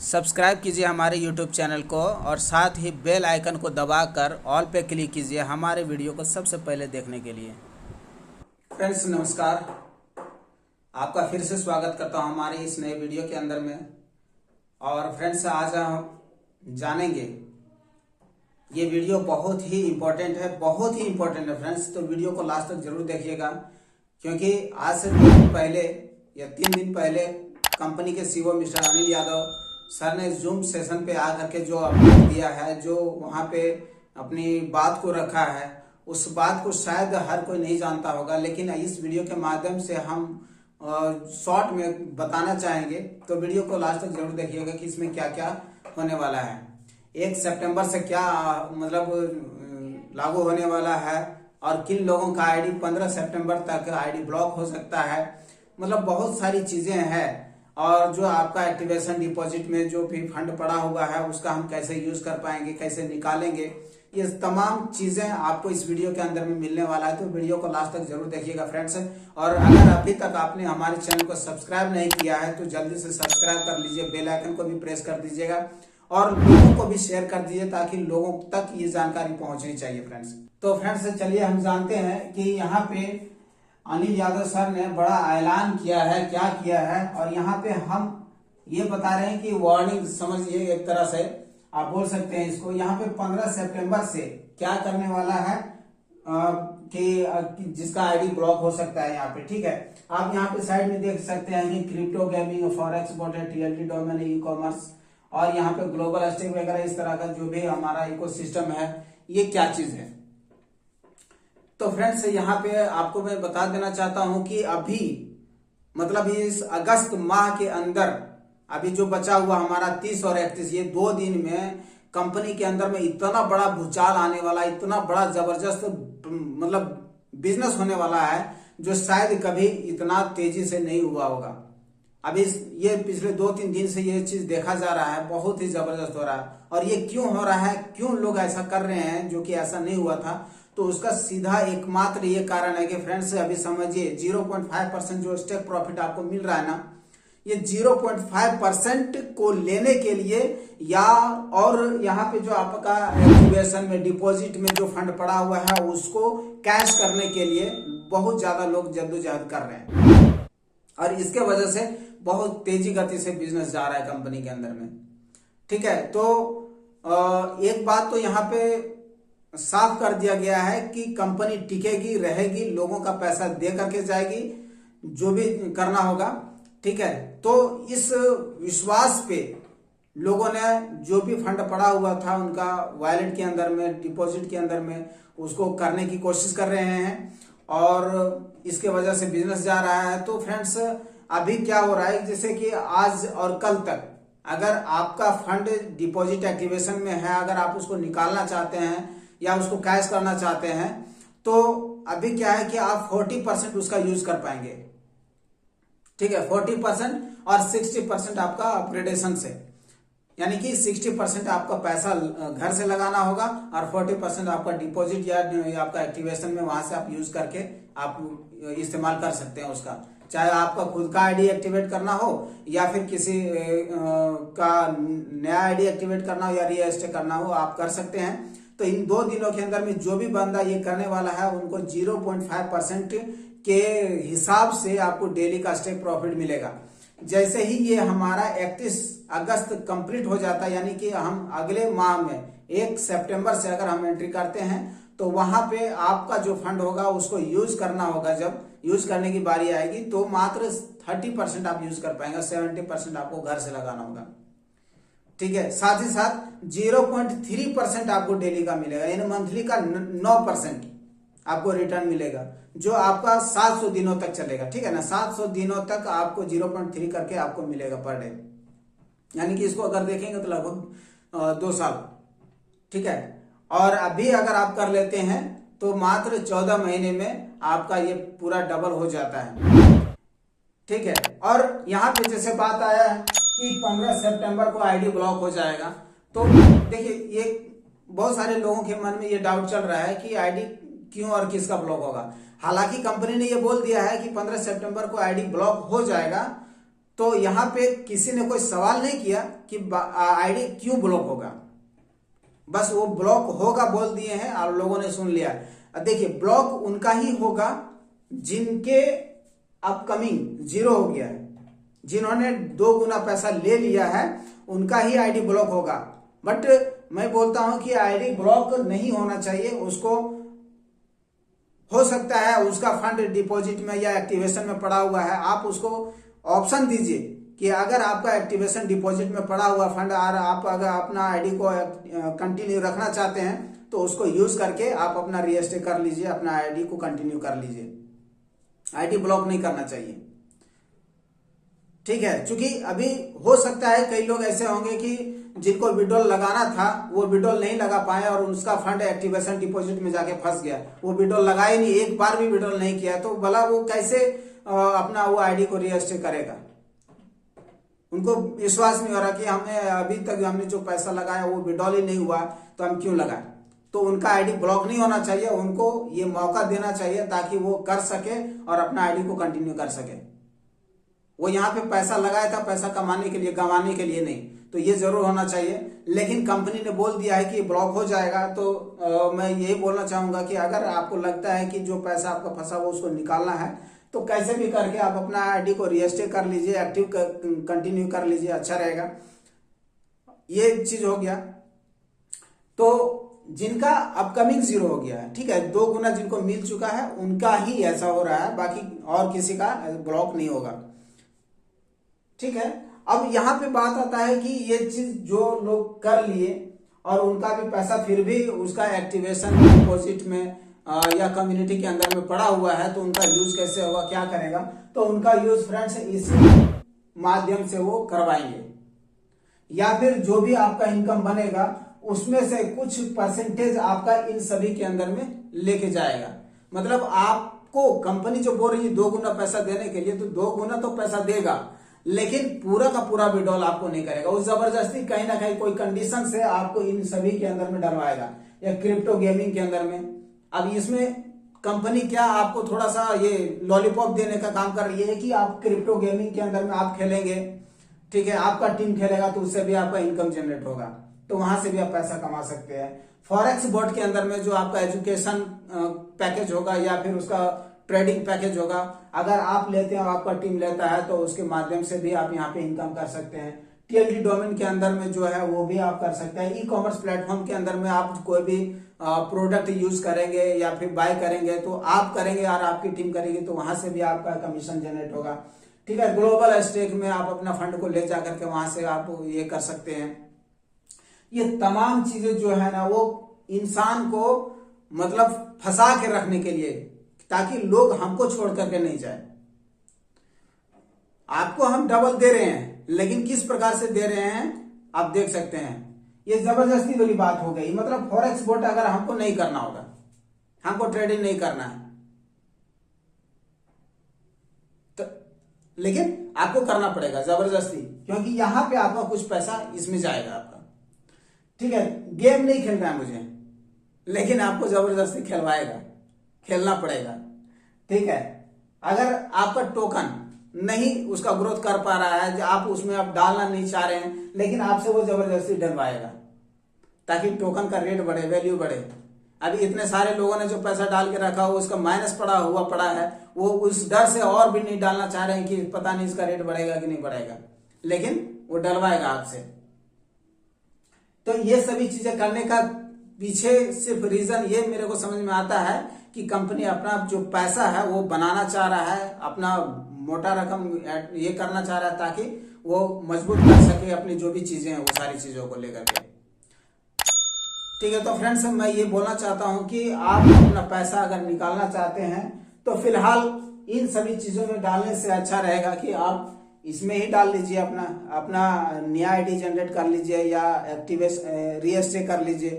Subscribe कीजिए हमारे YouTube channel को और साथ ही बेल आइकन को दबाकर ऑल पे क्लिक कीजिए हमारे वीडियो को सबसे पहले देखने के लिए। फ्रेंड्स नमस्कार, आपका फिर से स्वागत करता हूं हमारे इस नए वीडियो के अंदर में। और फ्रेंड्स आज हम जानेंगे, ये वीडियो बहुत ही इम्पोर्टेंट है फ्रेंड्स, तो वीडियो को लास्ट तक जरूर देखिएगा, क्योंकि आज से 2 दिन पहले या 3 दिन पहले कंपनी के CEO mister Anil Yadav sir ने जूम सेशन पे आकर के जो अपडेट दिया है, जो वहाँ पे अपनी बात को रखा है, उस बात को शायद हर कोई नहीं जानता होगा, लेकिन इस वीडियो के माध्यम से हम शॉर्ट में बताना चाहेंगे। तो वीडियो को लास्ट तक जरूर देखिएगा कि इसमें क्या क्या होने वाला है। 1 सितंबर से क्या लागू होने वाला है और किन लोगों का आईडी 15 सितंबर तक आईडी ब्लॉक हो सकता है, मतलब बहुत सारी चीजें हैं। और जो आपका एक्टिवेशन डिपॉजिट में जो भी फंड पड़ा हुआ है उसका हम कैसे यूज कर पाएंगे, कैसे निकालेंगे, ये तमाम चीजें आपको इस वीडियो के अंदर में मिलने वाला है। तो वीडियो को लास्ट तक जरूर देखिएगा फ्रेंड्स। और अगर अभी तक आपने हमारे चैनल को सब्सक्राइब नहीं किया है तो जल्दी से सब्सक्राइब कर लीजिए, बेल आइकन को भी प्रेस कर दीजिएगा और लोगों को भी शेयर कर दीजिए ताकि लोगों तक ये जानकारी पहुंचनी चाहिए फ्रेंड्स। तो फ्रेंड्स चलिए हम जानते हैं कि यहाँ पे अनिल यादव सर ने बड़ा ऐलान किया है, क्या किया है। और यहाँ पे हम ये बता रहे हैं कि वार्निंग समझिए, एक तरह से आप बोल सकते हैं इसको। यहाँ पे 15 सितंबर से क्या करने वाला है कि जिसका आईडी ब्लॉक हो सकता है यहाँ पे, ठीक है। आप यहाँ पे साइड में देख सकते हैं कि crypto gaming, forex, TLT domain, e commerce और यहाँ पे ग्लोबल स्टेक वगैरह, इस तरह का जो भी हमारा इकोसिस्टम है, ये क्या चीज है। तो फ्रेंड्स यहाँ पे आपको मैं बता देना चाहता हूं कि अभी मतलब इस अगस्त माह के अंदर अभी जो बचा हुआ हमारा 30 और 31, ये 2 दिन में कंपनी के अंदर में इतना बड़ा भूचाल आने वाला, इतना बड़ा जबरदस्त मतलब बिजनेस होने वाला है जो शायद कभी इतना तेजी से नहीं हुआ होगा। अभी ये पिछले 2-3 दिन से ये चीज देखा जा रहा है, बहुत ही जबरदस्त हो रहा है। और ये क्यों हो रहा है, क्यों लोग ऐसा कर रहे हैं जो कि ऐसा नहीं हुआ था, तो उसका सीधा एकमात्र ये कारण है कि फ्रेंड्स अभी समझिए 0.5% जो स्टेक प्रॉफिट आपको मिल रहा है ना, ये 0.5% को लेने के लिए या और यहाँ पे जो आपका एक्टिवेशन में डिपॉजिट में जो फंड पड़ा हुआ है उसको कैश करने के लिए बहुत ज्यादा लोग जद्दोजहद कर रहे हैं। और इसके वजह से बहुत तेजी गति से बिजनेस जा रहा है कंपनी के अंदर में, ठीक है। तो एक बात तो यहाँ पे साफ कर दिया गया है कि कंपनी टिकेगी, रहेगी, लोगों का पैसा दे करके जाएगी, जो भी करना होगा, ठीक है। तो इस विश्वास पे लोगों ने जो भी फंड पड़ा हुआ था उनका वॉलेट के अंदर में, डिपॉजिट के अंदर में, उसको करने की कोशिश कर रहे हैं और इसके वजह से बिजनेस जा रहा है। तो फ्रेंड्स अभी क्या हो रहा है, जैसे कि आज और कल तक अगर आपका फंड डिपॉजिट एक्टिवेशन में है, अगर आप उसको निकालना चाहते हैं या उसको कैश करना चाहते हैं, तो अभी क्या है कि आप 40% उसका यूज कर पाएंगे, ठीक है। 40% और 60% आपका अपग्रेडेशन से, यानी कि 60% आपका पैसा घर से लगाना होगा और 40% आपका डिपॉजिट या आपका एक्टिवेशन में वहां से आप यूज करके आप इस्तेमाल कर सकते हैं उसका। चाहे आपका खुद का आईडी एक्टिवेट करना हो या फिर किसी का नया आईडी एक्टिवेट करना हो या रीएस्टेट करना हो, आप कर सकते हैं। तो इन 2 दिनों के अंदर में जो भी बंदा ये करने वाला है उनको 0.5% के हिसाब से आपको डेली का स्टेक प्रॉफिट मिलेगा। जैसे ही ये हमारा 31 अगस्त कंप्लीट हो जाता है, यानी कि हम अगले माह में 1 सितंबर से अगर हम एंट्री करते हैं तो वहां पे आपका जो फंड होगा उसको यूज करना होगा। जब यूज करने की बारी आएगी तो मात्र 30% आप यूज कर पाएंगे, 70% आपको घर से लगाना होगा, ठीक है। साथ ही साथ 0.3% आपको डेली का मिलेगा, यानी मंथली का 9% आपको रिटर्न मिलेगा, जो आपका 700 दिनों तक चलेगा, ठीक है ना। 700 दिनों तक आपको 0.3 करके आपको मिलेगा पर डे, यानी कि इसको अगर देखेंगे तो लगभग 2 साल, ठीक है। और अभी अगर आप कर लेते हैं तो मात्र 14 महीने में आपका ये पूरा डबल हो जाता है, ठीक है। और यहाँ पे जैसे बात आया है कि 15 सितंबर को आईडी ब्लॉक हो जाएगा, तो देखिए ये बहुत सारे लोगों के मन में ये डाउट चल रहा है कि आईडी क्यों और किसका ब्लॉक होगा। हालांकि कंपनी ने ये बोल दिया है कि 15 सितंबर को आईडी ब्लॉक हो जाएगा, तो यहाँ पे किसी ने कोई सवाल नहीं किया कि आईडी क्यों ब्लॉक होगा, बस वो ब्लॉक होगा बोल दिए हैं और लोगों ने सुन लिया। देखिए ब्लॉक उनका ही होगा जिनके अपकमिंग 0 हो गया है, जिन्होंने 2 गुना पैसा ले लिया है उनका ही आईडी ब्लॉक होगा। बट मैं बोलता हूं कि आईडी ब्लॉक नहीं होना चाहिए, उसको हो सकता है उसका फंड डिपॉजिट में या एक्टिवेशन में पड़ा हुआ है, आप उसको ऑप्शन दीजिए कि अगर आपका एक्टिवेशन डिपॉजिट में पड़ा हुआ फंड और आप अगर अपना आईडी को कंटिन्यू रखना चाहते हैं तो उसको यूज करके आप अपना रीएस्टेट कर लीजिए, अपना आईडी को कंटिन्यू कर लीजिए। आईडी ब्लॉक नहीं करना चाहिए, ठीक है। क्योंकि अभी हो सकता है कई लोग ऐसे होंगे कि जिनको विड्रॉल लगाना था वो विड्रॉल नहीं लगा पाए और उसका फंड एक्टिवेशन डिपॉजिट में जाके फंस गया, वो विड्रॉल लगाए नहीं, एक बार भी विड्रॉल नहीं किया, तो भला वो कैसे अपना वो आईडी को रीएस्टेट करेगा। उनको विश्वास नहीं हो रहा कि हमने अभी तक हमने जो पैसा लगाया वो विड्रॉल ही नहीं हुआ तो हम क्यों लगाए। तो उनका आईडी ब्लॉक नहीं होना चाहिए, उनको ये मौका देना चाहिए ताकि वो कर सके और अपना आईडी को कंटिन्यू कर सके। वो यहाँ पे पैसा लगाया था पैसा कमाने के लिए, गंवाने के लिए नहीं, तो ये जरूर होना चाहिए। लेकिन कंपनी ने बोल दिया है कि ब्लॉक हो जाएगा, तो मैं यही बोलना चाहूंगा कि अगर आपको लगता है कि जो पैसा आपका फंसा हुआ उसको निकालना है तो कैसे भी करके आप अपना आईडी को रीएस्टेट कर लीजिए, एक्टिव कंटिन्यू कर लीजिए, अच्छा रहेगा। ये चीज हो गया। तो जिनका अपकमिंग 0 हो गया है, ठीक है, 2 गुना जिनको मिल चुका है उनका ही ऐसा हो रहा है, बाकी और किसी का ब्लॉक नहीं होगा, ठीक है। अब यहाँ पे बात आता है कि ये चीज जो लोग कर लिए और उनका भी पैसा फिर भी उसका एक्टिवेशन डिपॉजिट में या कम्युनिटी के अंदर में पड़ा हुआ है, तो उनका यूज कैसे होगा, क्या करेगा। तो उनका यूज फ्रेंड्स इसी माध्यम से वो करवाएंगे, या फिर जो भी आपका इनकम बनेगा उसमें से कुछ परसेंटेज आपका इन सभी के अंदर में लेके जाएगा। मतलब आपको कंपनी जो बोल रही है 2 गुना पैसा देने के लिए, तो 2 गुना तो पैसा देगा, लेकिन पूरा का पूरा विड्रॉल आपको नहीं करेगा। वो जबरदस्ती कहीं ना कहीं कोई कंडीशन से आपको इन सभी के अंदर में डलवाएगा, या क्रिप्टो गेमिंग के अंदर में। अब इसमें कंपनी क्या आपको थोड़ा सा ये लॉलीपॉप देने का काम कर रही है कि आप क्रिप्टो गेमिंग के अंदर में आप खेलेंगे, ठीक है, आपका टीम खेलेगा तो उससे भी आपका इनकम जनरेट होगा, तो वहां से भी आप पैसा कमा सकते हैं। फॉरेक्स बॉट के अंदर में जो आपका एजुकेशन पैकेज होगा या फिर उसका ट्रेडिंग पैकेज होगा, अगर आप लेते हैं और आपका टीम लेता है तो उसके माध्यम से भी आप यहाँ पे इनकम कर सकते हैं। टीएलडी डोमेन के अंदर में जो है वो भी आप कर सकते हैं। ई कॉमर्स प्लेटफॉर्म के अंदर में आप कोई भी प्रोडक्ट यूज करेंगे या फिर बाय करेंगे तो आप करेंगे और आपकी टीम करेगी, तो वहां से भी आपका कमीशन जनरेट होगा, ठीक है। ग्लोबल स्टेक में आप अपना फंड को ले जाकर के वहां से आप ये कर सकते हैं। ये तमाम चीजें जो है ना वो इंसान को मतलब फंसा के रखने के लिए, ताकि लोग हमको छोड़ करके नहीं जाए। आपको हम डबल दे रहे हैं, लेकिन किस प्रकार से दे रहे हैं आप देख सकते हैं। ये जबरदस्ती वाली बात हो गई। मतलब फॉरेक्स बोट अगर हमको नहीं करना होगा, हमको ट्रेडिंग नहीं करना है, तो लेकिन आपको करना पड़ेगा जबरदस्ती, क्योंकि यहां पे आपका कुछ पैसा इसमें जाएगा आपका, ठीक है। गेम नहीं खेलना है मुझे, लेकिन आपको जबरदस्ती खिलवाएगा, खेलना पड़ेगा, ठीक है। अगर आपका टोकन नहीं उसका ग्रोथ कर पा रहा है, आप उसमें आप डालना नहीं चाह रहे हैं, लेकिन आपसे वो जबरदस्ती डलवाएगा ताकि टोकन का रेट बढ़े, वैल्यू बढ़े। अभी इतने सारे लोगों ने जो पैसा डाल के रखा हो उसका माइनस पड़ा है, वो उस डर से और भी नहीं डालना चाह रहे हैं कि पता नहीं इसका रेट बढ़ेगा कि नहीं बढ़ेगा, लेकिन वो डलवाएगा आपसे। तो ये सभी चीजें करने का पीछे सिर्फ रीजन ये मेरे को समझ में आता है कि कंपनी अपना जो पैसा है वो बनाना चाह रहा है, अपना मोटा रकम ये करना चाह रहा है ताकि वो मजबूत कर सके अपनी जो भी चीजें हैं वो सारी चीजों को लेकर के, ठीक है। तो फ्रेंड्स मैं ये बोलना चाहता हूं कि आप अपना पैसा अगर निकालना चाहते हैं तो फिलहाल इन सभी चीजों में डालने से अच्छा रहेगा कि आप इसमें ही डाल लीजिए, अपना नया आईडी जनरेट कर लीजिए या एक्टिवेट रीएस्टेट कर लीजिए,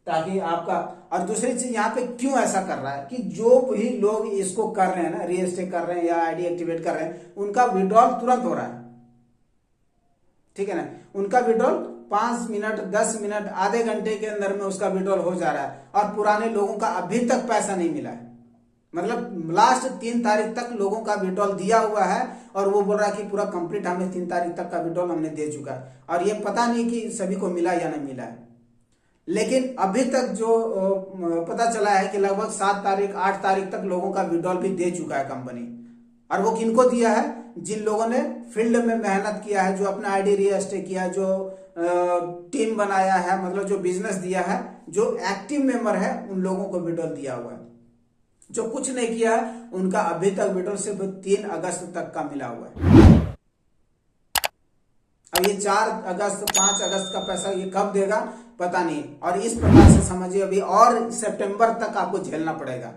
ताकि आपका। और दूसरी चीज यहाँ पे क्यों ऐसा कर रहा है कि जो भी लोग इसको कर रहे हैं ना, रीएस्टेट कर रहे हैं या आईडी एक्टिवेट कर रहे हैं, उनका विड्रॉल तुरंत हो रहा है, ठीक है ना। उनका विड्रॉल 5 मिनट 10 मिनट आधे घंटे के अंदर में उसका विड्रॉल हो जा रहा है, और पुराने लोगों का अभी तक पैसा नहीं मिला है। मतलब लास्ट 3 तारीख तक लोगों का विड्रॉल दिया हुआ है और वो बोल रहा है कि पूरा कंप्लीट हमने 3 तारीख तक का विड्रॉल हमने दे चुका है। और ये पता नहीं कि सभी को मिला या नहीं मिला है, लेकिन अभी तक जो पता चला है कि लगभग 7 तारीख 8 तारीख तक लोगों का विड्रॉल भी दे चुका है कंपनी। और वो किनको दिया है? जिन लोगों ने फील्ड में मेहनत किया है, जो अपना आईडी रजिस्टर किया है, जो टीम बनाया है, मतलब जो बिजनेस दिया है, जो एक्टिव मेंबर है, उन लोगों को विड्रॉल दिया हुआ है। जो कुछ नहीं किया है उनका अभी तक विड्रॉल सिर्फ 3 अगस्त तक का मिला हुआ है। अब ये 4 अगस्त 5 अगस्त का पैसा ये कब देगा पता नहीं। और इस प्रकार से समझिए अभी और सितंबर तक आपको झेलना पड़ेगा।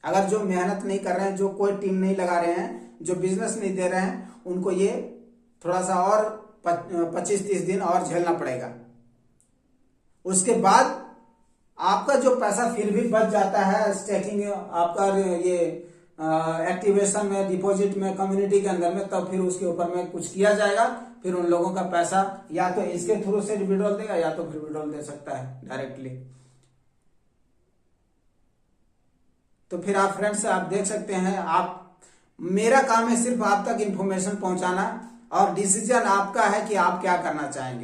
अगर जो मेहनत नहीं कर रहे हैं, जो कोई टीम नहीं लगा रहे हैं, जो बिजनेस नहीं दे रहे हैं, उनको ये थोड़ा सा और 25-30 दिन और झेलना पड़ेगा। उसके बाद आपका जो पैसा फिर भी बच जाता है स्टेकिंग आपका ये एक्टिवेशन में, डिपॉजिट में, कम्युनिटी के अंदर में, तब फिर उसके ऊपर में कुछ किया जाएगा। फिर उन लोगों का पैसा या तो इसके थ्रू से विड्रॉल देगा या तो फिर विड्रॉल दे सकता है डायरेक्टली। तो फिर आप फ्रेंड्स आप देख सकते हैं, आप मेरा काम है सिर्फ आप तक इंफॉर्मेशन पहुंचाना और डिसीजन आपका है कि आप क्या करना चाहेंगे।